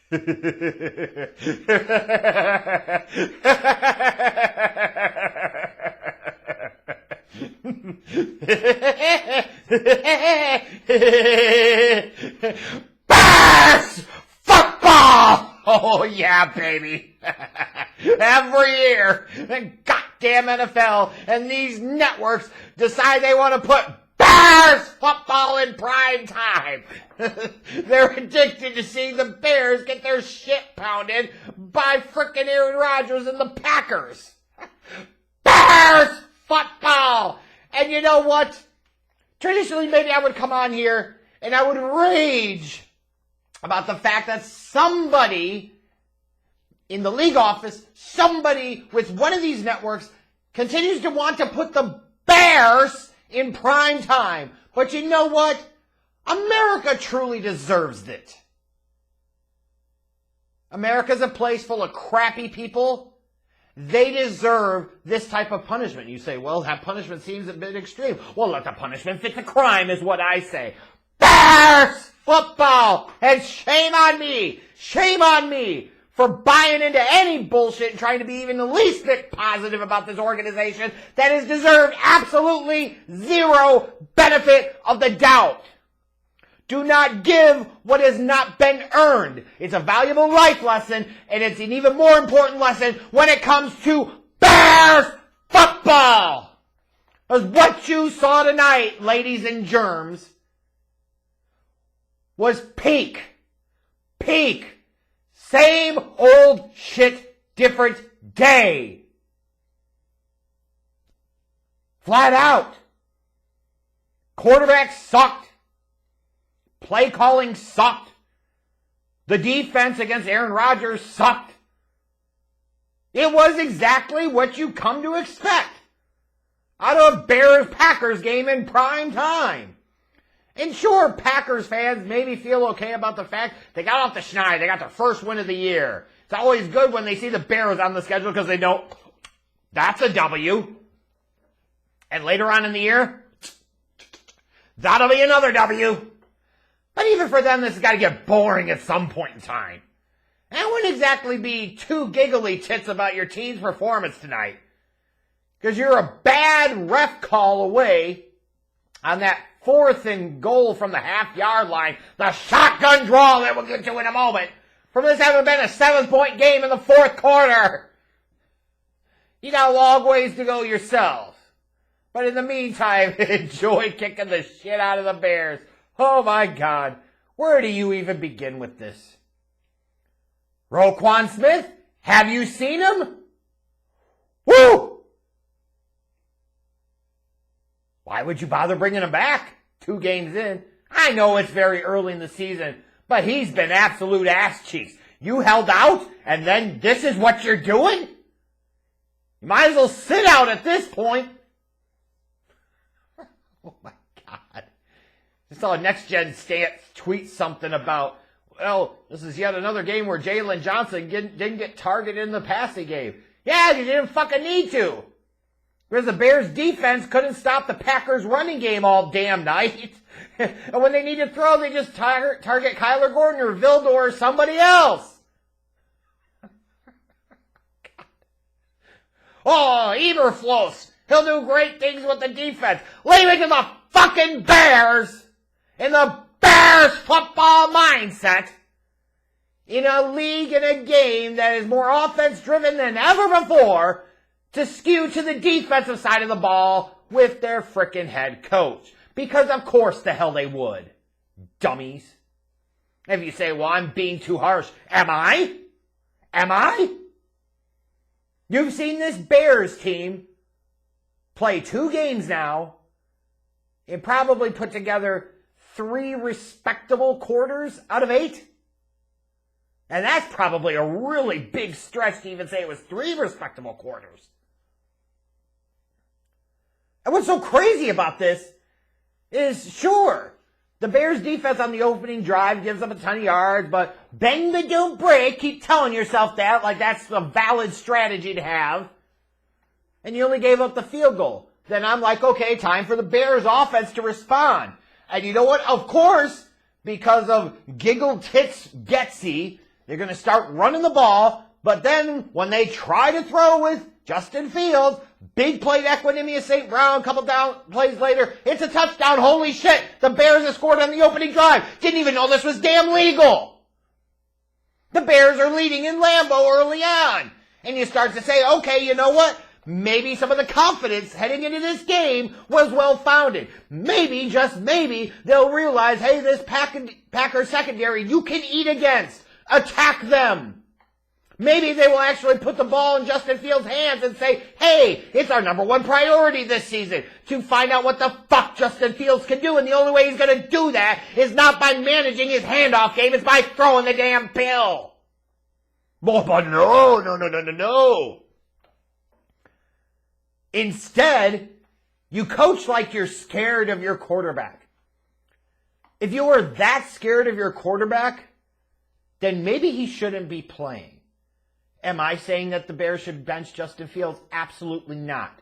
Bears football! Oh yeah, baby. Every year, the goddamn NFL and these networks decide they want to put Bears football in prime time. They're addicted to seeing the Bears get their shit pounded by frickin' Aaron Rodgers and the Packers. Bears football! And you know what? Traditionally, maybe I would come on here and I would rage about the fact that somebody in the league office, somebody with one of these networks, continues to want to put the Bears in prime time. But you know what? America truly deserves it. America's a place full of crappy people. They deserve this type of punishment. You say, well, that punishment seems a bit extreme. Well, let the punishment fit the crime is what I say. Bears football! And shame on me for buying into any bullshit and trying to be even the least bit positive about this organization that has deserved absolutely zero benefit of the doubt. Do not give what has not been earned. It's a valuable life lesson, and it's an even more important lesson when it comes to Bears football. Because what you saw tonight, ladies and germs, was peak. Same old shit, different day. Flat out. Quarterback sucked. Play calling sucked. The defense against Aaron Rodgers sucked. It was exactly what you come to expect out of a Bears-Packers game in prime time. And sure, Packers fans maybe feel okay about the fact they got off the schneid. They got their first win of the year. It's always good when they see the Bears on the schedule because they know that's a W. And later on in the year, that'll be another W. But even for them, this has got to get boring at some point in time. And I wouldn't exactly be too giggly tits about your team's performance tonight. Because you're a bad ref call away on that 4th and goal from the half-yard line. The shotgun draw that we'll get to in a moment. From this having been a 7-point game in the 4th quarter. You got a long ways to go yourselves. But in the meantime, enjoy kicking the shit out of the Bears. Oh my God, where do you even begin with this? Roquan Smith, have you seen him? Woo! Why would you bother bringing him back 2 games in? I know it's very early in the season, but he's been absolute ass cheeks. You held out, and then this is what you're doing? You might as well sit out at this point. Oh my God. I saw a Next Gen Stance tweet something about, well, this is yet another game where Jalen Johnson didn't get targeted in the passing game. Yeah, you didn't fucking need to. Because the Bears defense couldn't stop the Packers running game all damn night. And when they need to throw, they just target Kyler Gordon or Vildor or somebody else. Oh, Eberflus. He'll do great things with the defense. Leave it to the fucking Bears in the Bears football mindset in a league and a game that is more offense driven than ever before to skew to the defensive side of the ball with their frickin' head coach. Because of course the hell they would. Dummies. If you say, well, I'm being too harsh. Am I? You've seen this Bears team play 2 games now and probably put together 3 respectable quarters out of 8. And that's probably a really big stretch to even say it was 3 respectable quarters. And what's so crazy about this is, sure, the Bears defense on the opening drive gives up a ton of yards, but bend but don't break. Keep telling yourself that, like that's a valid strategy to have. And you only gave up the field goal. Then I'm like, okay, time for the Bears offense to respond. And you know what? Of course, because of Giggle Tits Getsy, They're going to start running the ball, but then when they try to throw with Justin Fields, big play to Equinemius St. Brown, a couple down plays later, it's a touchdown. Holy shit, the Bears have scored on the opening drive. Didn't even know this was damn legal. The Bears are leading in Lambeau early on. And you start to say, okay, you know what? Maybe some of the confidence heading into this game was well-founded. Maybe, just maybe, they'll realize, hey, this Packer secondary, you can eat against. Attack them. Maybe they will actually put the ball in Justin Fields' hands and say, hey, it's our number one priority this season to find out what the fuck Justin Fields can do. And the only way he's going to do that is not by managing his handoff game, it's by throwing the damn pill. But no. Instead, you coach like you're scared of your quarterback. If you were that scared of your quarterback, then maybe he shouldn't be playing. Am I saying that the Bears should bench Justin Fields? Absolutely not.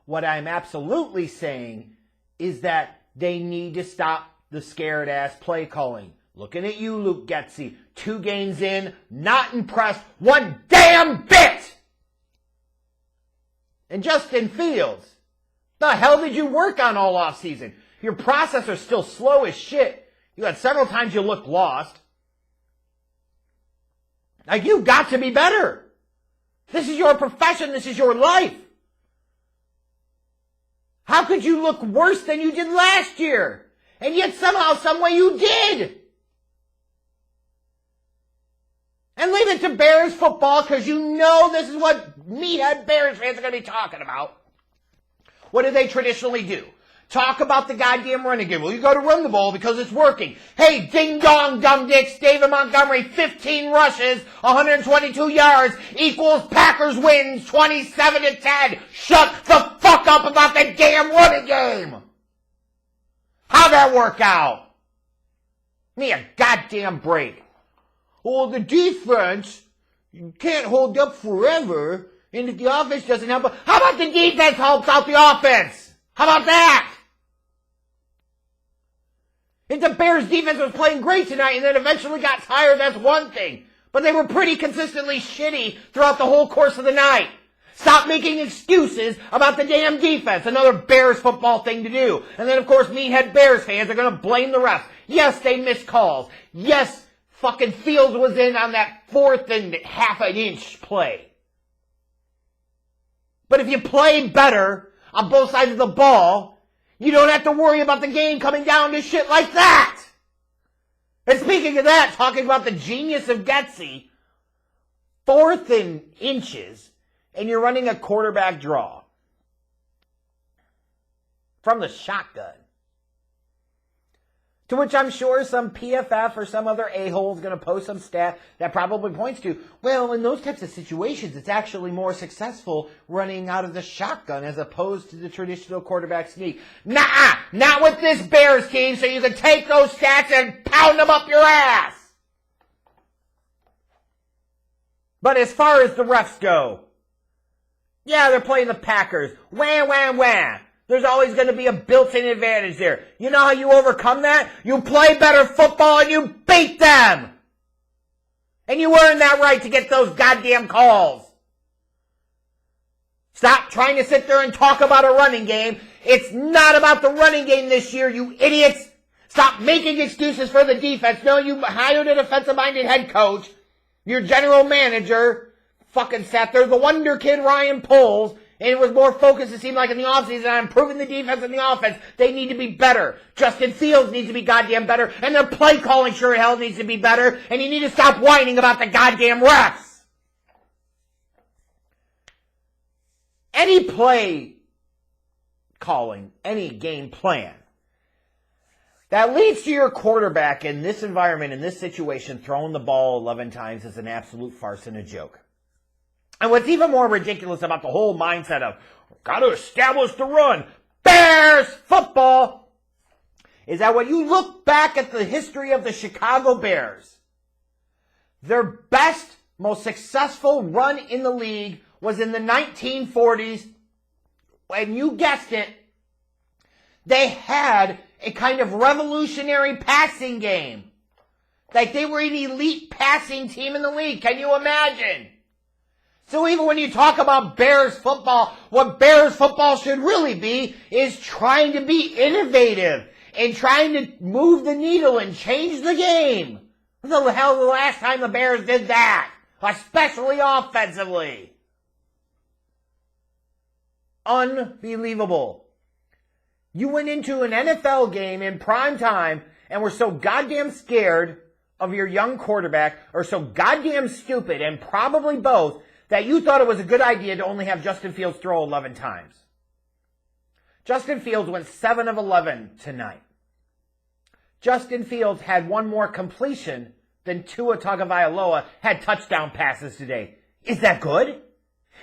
What I'm absolutely saying is that they need to stop the scared-ass play calling. Looking at you, Luke Getsy. 2 games in, not impressed one damn bit! And Justin Fields, the hell did you work on all offseason? Your processor's still slow as shit. You had several times you looked lost. Like, you've got to be better. This is your profession. This is your life. How could you look worse than you did last year? And yet somehow, someway you did. And leave it to Bears football, because you know this is what meathead Bears fans are going to be talking about. What do they traditionally do? Talk about the goddamn running game. Well, you got to run the ball because it's working. Hey, ding dong, dumb dicks, David Montgomery, 15 rushes, 122 yards, equals Packers wins 27-10. Shut the fuck up about the damn running game. How'd that work out? Give me a goddamn break. Well, the defense can't hold up forever, and if the offense doesn't help, how about the defense helps out the offense? How about that? If the Bears defense was playing great tonight and then eventually got tired, that's one thing. But they were pretty consistently shitty throughout the whole course of the night. Stop making excuses about the damn defense. Another Bears football thing to do. And then, of course, meathead Bears fans are going to blame the refs. Yes, they missed calls. Yes, fucking Fields was in on that 4th and half an inch play. But if you play better on both sides of the ball, you don't have to worry about the game coming down to shit like that. And speaking of that, talking about the genius of Getsy, 4th and inches, and you're running a quarterback draw from the shotgun. To which I'm sure some PFF or some other a-hole is going to post some stat that probably points to, well, in those types of situations, it's actually more successful running out of the shotgun as opposed to the traditional quarterback sneak. Nah, not with this Bears team, so you can take those stats and pound them up your ass. But as far as the refs go, yeah, they're playing the Packers. Wham, wham, wham. There's always going to be a built-in advantage there. You know how you overcome that? You play better football and you beat them. And you earn that right to get those goddamn calls. Stop trying to sit there and talk about a running game. It's not about the running game this year, you idiots. Stop making excuses for the defense. No, you hired a defensive-minded head coach. Your general manager fucking sat there. The wonder kid Ryan Poles. And it was more focused, it seemed like, in the offseason on improving the defense and the offense. They need to be better. Justin Fields needs to be goddamn better. And their play calling sure hell needs to be better. And you need to stop whining about the goddamn refs. Any play calling, any game plan that leads to your quarterback in this environment, in this situation, throwing the ball 11 times is an absolute farce and a joke. And what's even more ridiculous about the whole mindset of, got to establish the run, Bears football, is that when you look back at the history of the Chicago Bears, their best, most successful run in the league was in the 1940s. When you guessed it, they had a kind of revolutionary passing game Like they were an elite passing team in the league. Can you imagine? So even when you talk about Bears football, what Bears football should really be is trying to be innovative and trying to move the needle and change the game. When the hell was the last time the Bears did that? Especially offensively. Unbelievable. You went into an NFL game in prime time and were so goddamn scared of your young quarterback, or so goddamn stupid, and probably both, that you thought it was a good idea to only have Justin Fields throw 11 times. Justin Fields went 7 of 11 tonight. Justin Fields had one more completion than Tua Tagovailoa had touchdown passes today. Is that good?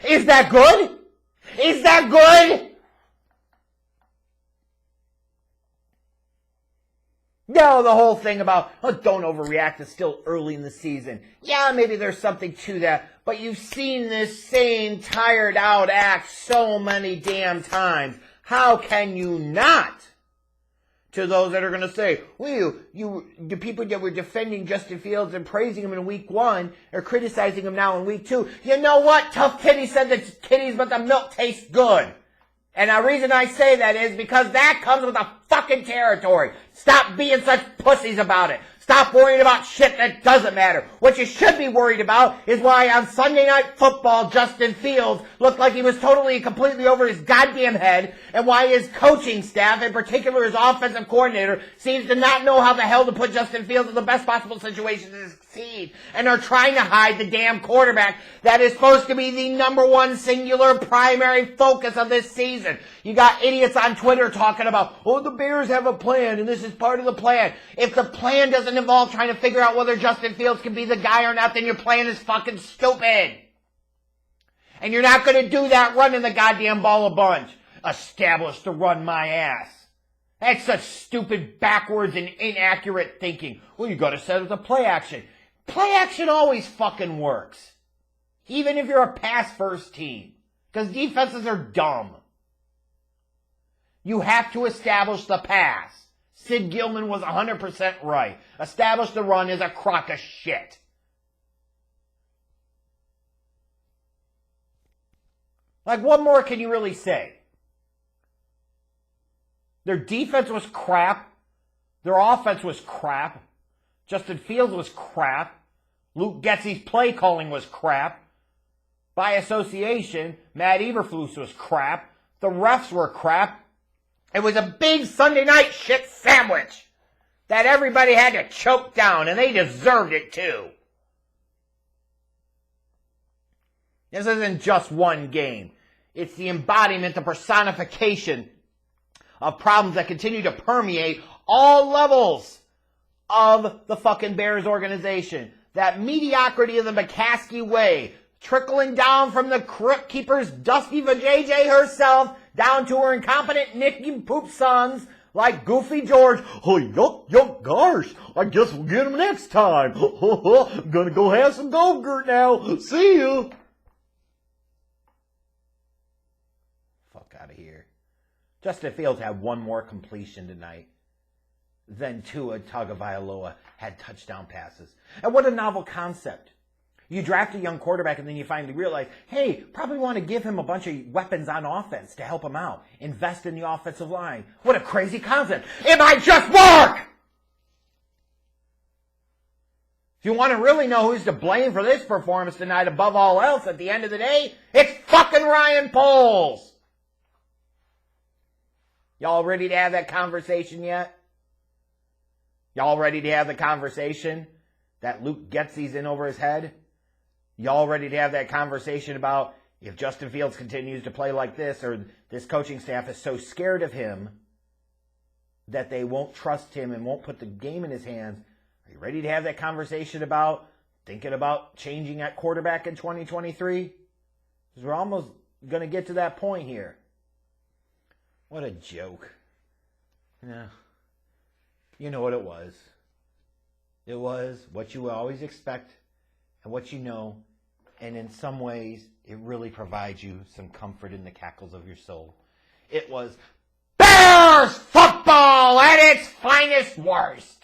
Is that good? Is that good? No, the whole thing about, don't overreact, it's still early in the season. Yeah, maybe there's something to that, but you've seen this same tired out act so many damn times. How can you not? To those that are going to say, well, the people that were defending Justin Fields and praising him in week 1 are criticizing him now in week 2. You know what? Tough Kitty said that kitties, but the milk tastes good. And the reason I say that is because that comes with the fucking territory. Stop being such pussies about it. Stop worrying about shit that doesn't matter. What you should be worried about is why on Sunday Night Football, Justin Fields looked like he was totally and completely over his goddamn head, and why his coaching staff, in particular his offensive coordinator, seems to not know how the hell to put Justin Fields in the best possible situation to succeed, and are trying to hide the damn quarterback that is supposed to be the number one singular primary focus of this season. You got idiots on Twitter talking about, the Bears have a plan, and this is part of the plan. If the plan doesn't involve trying to figure out whether Justin Fields can be the guy or not, then your plan is fucking stupid. And you're not going to do that running the goddamn ball a bunch. Established to run my ass. That's such stupid, backwards, and inaccurate thinking. Well, you got to set up the play action. Play action always fucking works. Even if you're a pass-first team. Because defenses are dumb. You have to establish the pass. Sid Gilman was 100% right. Establish the run is a crock of shit. Like, what more can you really say? Their defense was crap. Their offense was crap. Justin Fields was crap. Luke Getsy's play calling was crap. By association, Matt Eberflus was crap. The refs were crap. It was a big Sunday night shit sandwich that everybody had to choke down, and they deserved it too. This isn't just one game. It's the embodiment, the personification of problems that continue to permeate all levels of the fucking Bears organization. That mediocrity of the McCaskey way, trickling down from the crook keeper's Dusty Vajayjay herself down to her incompetent Nicky Poop sons like Goofy George. Oh, yuck, gosh, I guess we'll get him next time. I'm gonna go have some Go-Gurt now. See you. Fuck out of here. Justin Fields had one more completion tonight than Tua Tagovailoa had touchdown passes. And what a novel concept. You draft a young quarterback and then you finally realize, hey, probably want to give him a bunch of weapons on offense to help him out. Invest in the offensive line. What a crazy concept. It might just work! If you want to really know who's to blame for this performance tonight above all else at the end of the day, it's fucking Ryan Poles. Y'all ready to have that conversation yet? Y'all ready to have the conversation that Luke Getsy's in over his head? Y'all ready to have that conversation about if Justin Fields continues to play like this, or this coaching staff is so scared of him that they won't trust him and won't put the game in his hands? Are you ready to have that conversation about thinking about changing at quarterback in 2023? Because we're almost going to get to that point here. What a joke. Yeah. You know what it was. It was what you always expect and what you know, and in some ways, it really provides you some comfort in the cackles of your soul. It was Bears football at its finest worst.